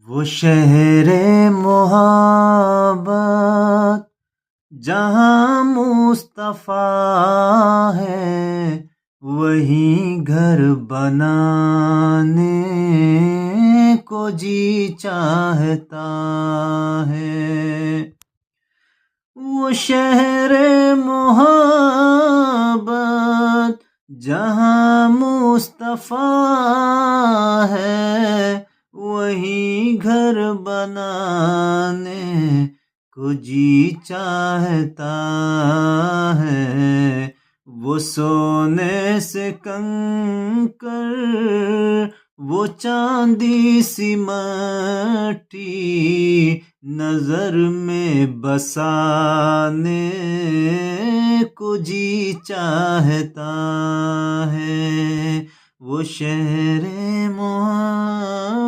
وہ شہر محبت جہاں مصطفیٰ ہے، وہیں گھر بنانے کو جی چاہتا ہے۔ وہ شہر محبت جہاں مصطفیٰ ہے، وہیں گھر بنانے کو جی چاہتا ہے۔ وہ سونے سے کنکر، وہ چاندی سی مٹی نظر میں بسانے کو جی چاہتا ہے۔ وہ شہر محبت